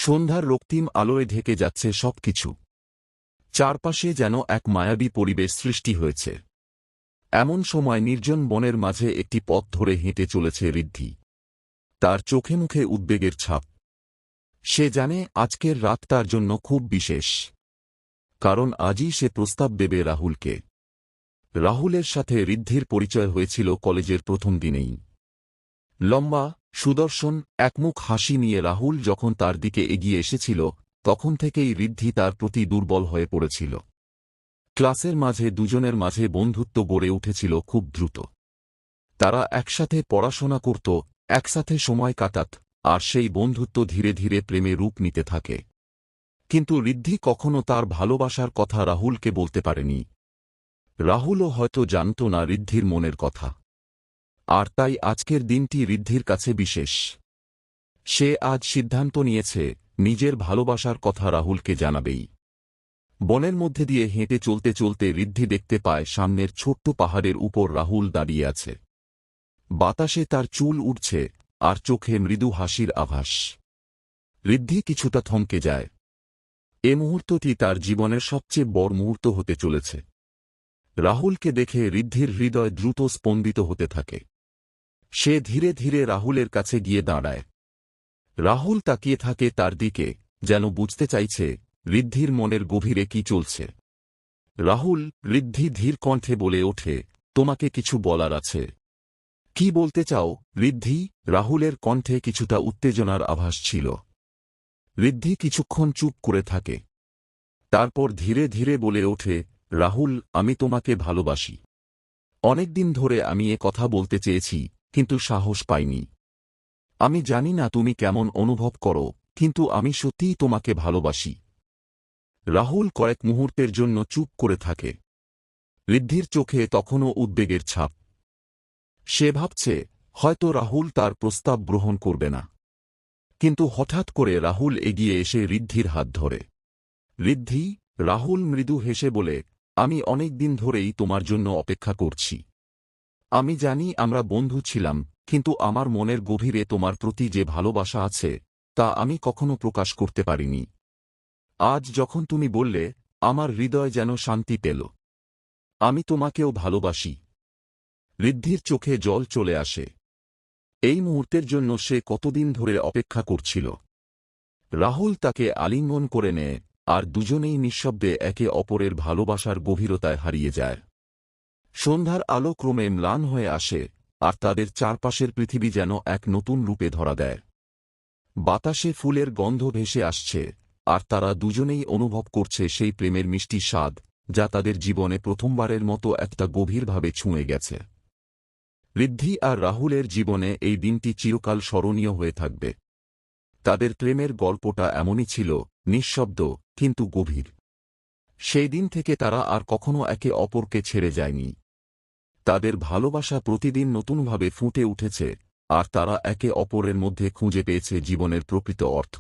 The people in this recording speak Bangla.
সন্ধ্যার রক্তিম আলোয় ঢেকে যাচ্ছে সবকিছু। চারপাশে যেন এক মায়াবী পরিবেশ সৃষ্টি হয়েছে। এমন সময় নির্জন বনের মাঝে একটি পথ ধরে হেঁটে চলেছে ঋদ্ধি। তার চোখে মুখে উদ্বেগের ছাপ। সে জানে আজকের রাত তার জন্য খুব বিশেষ, কারণ আজই সে প্রস্তাব দেবে রাহুলকে। রাহুলের সাথে ঋদ্ধির পরিচয় হয়েছিল কলেজের প্রথম দিনেই। লম্বা, সুদর্শন, একমুখ হাসি নিয়ে রাহুল যখন তার দিকে এগিয়ে এসেছিল, তখন থেকেই ঋদ্ধি তার প্রতি দুর্বল হয়ে পড়েছিল। ক্লাসের মাঝে দুজনের মাঝে বন্ধুত্ব গড়ে উঠেছিল খুব দ্রুত। তারা একসাথে পড়াশোনা করত, একসাথে সময় কাটাত, আর সেই বন্ধুত্ব ধীরে ধীরে প্রেমে রূপ নিতে থাকে। কিন্তু ঋদ্ধি কখনো তার ভালোবাসার কথা রাহুলকে বলতে পারেনি। রাহুলও হয়তো জানত না ঋদ্ধির মনের কথা। আর তাই আজকের দিনটি ঋদ্ধির কাছে বিশেষ। সে আজ সিদ্ধান্ত নিয়েছে নিজের ভালোবাসার কথা রাহুলকে জানাবেই। বনের মধ্যে দিয়ে হেঁটে চলতে চলতে ঋদ্ধি দেখতে পায় সামনের ছোট্ট পাহাড়ের উপর রাহুল দাঁড়িয়ে আছে। বাতাসে তার চুল উড়ছে, আর চোখে মৃদু হাসির আভাস। ঋদ্ধি কিছুটা থমকে যায়। এ মুহূর্তটি তার জীবনের সবচেয়ে বড় মুহূর্ত হতে চলেছে। রাহুলকে দেখে ঋদ্ধির হৃদয় দ্রুত স্পন্দিত হতে থাকে। সে ধীরে ধীরে রাহুলের কাছে গিয়ে দাঁড়ায়। রাহুল তাকিয়ে থাকে তার দিকে, যেন বুঝতে চাইছে ঋদ্ধির মনের গভীরে কি চলছে। রাহুল, ঋদ্ধি ধীর কণ্ঠে বলে ওঠে, তোমাকে কিছু বলার আছে। কি বলতে চাও, ঋদ্ধি? রাহুলের কণ্ঠে কিছুটা উত্তেজনার আভাস ছিল। ঋদ্ধি কিছুক্ষণ চুপ করে থাকে। তারপর ধীরে ধীরে বলে ওঠে, রাহুল, আমি তোমাকে ভালোবাসি। অনেকদিন ধরে আমি এ কথা বলতে চেয়েছি, কিন্তু সাহস পাইনি। আমি জানি না তুমি কেমন অনুভব করো, কিন্তু আমি সত্যিই তোমাকে ভালোবাসি। রাহুল কয়েক মুহূর্তের জন্য চুপ করে থাকে। ঋদ্ধির চোখে তখনও উদ্বেগের ছাপ। সে ভাবছে হয়তো রাহুল তার প্রস্তাব গ্রহণ করবে না। কিন্তু হঠাৎ করে রাহুল এগিয়ে এসে ঋদ্ধির হাত ধরে। ঋদ্ধি, রাহুল মৃদু হেসে বলে, আমি অনেক দিন ধরেই তোমার জন্য অপেক্ষা করছি। আমি জানি আমরা বন্ধু ছিলাম, কিন্তু আমার মনের গভীরে তোমার প্রতি যে ভালোবাসা আছে, তা আমি কখনো প্রকাশ করতে পারিনি। আজ যখন তুমি বললে, আমার হৃদয় যেন শান্তি পেল। আমি তোমাকেও ভালোবাসি। ঋদ্ধির চোখে জল চলে আসে। এই মুহূর্তের জন্য সে কতদিন ধরে অপেক্ষা করছিল। রাহুল তাকে আলিঙ্গন করে নেয়, আর দুজনেই নিঃশব্দে একে অপরের ভালোবাসার গভীরতায় হারিয়ে যায়। সন্ধ্যার আলো ক্রমে ম্লান হয়ে আসে, আর তাদের চারপাশের পৃথিবী যেন এক নতুন রূপে ধরা দেয়। বাতাসে ফুলের গন্ধ ভেসে আসছে, আর তারা দুজনেই অনুভব করছে সেই প্রেমের মিষ্টি স্বাদ, যা তাদের জীবনে প্রথমবারের মতো একটা গভীরভাবে ছুঁয়ে গেছে। ঋদ্ধি আর রাহুলের জীবনে এই দিনটি চিরকাল স্মরণীয় হয়ে থাকবে। তাদের প্রেমের গল্পটা এমনই ছিল, নিঃশব্দ কিন্তু গভীর। সেই দিন থেকে তারা আর কখনো একে অপরকে ছেড়ে যায়নি। তাদের ভালোবাসা প্রতিদিন নতুনভাবে ফুটে উঠেছে, আর তারা একে অপরের মধ্যে খুঁজে পেয়েছে জীবনের প্রকৃত অর্থ।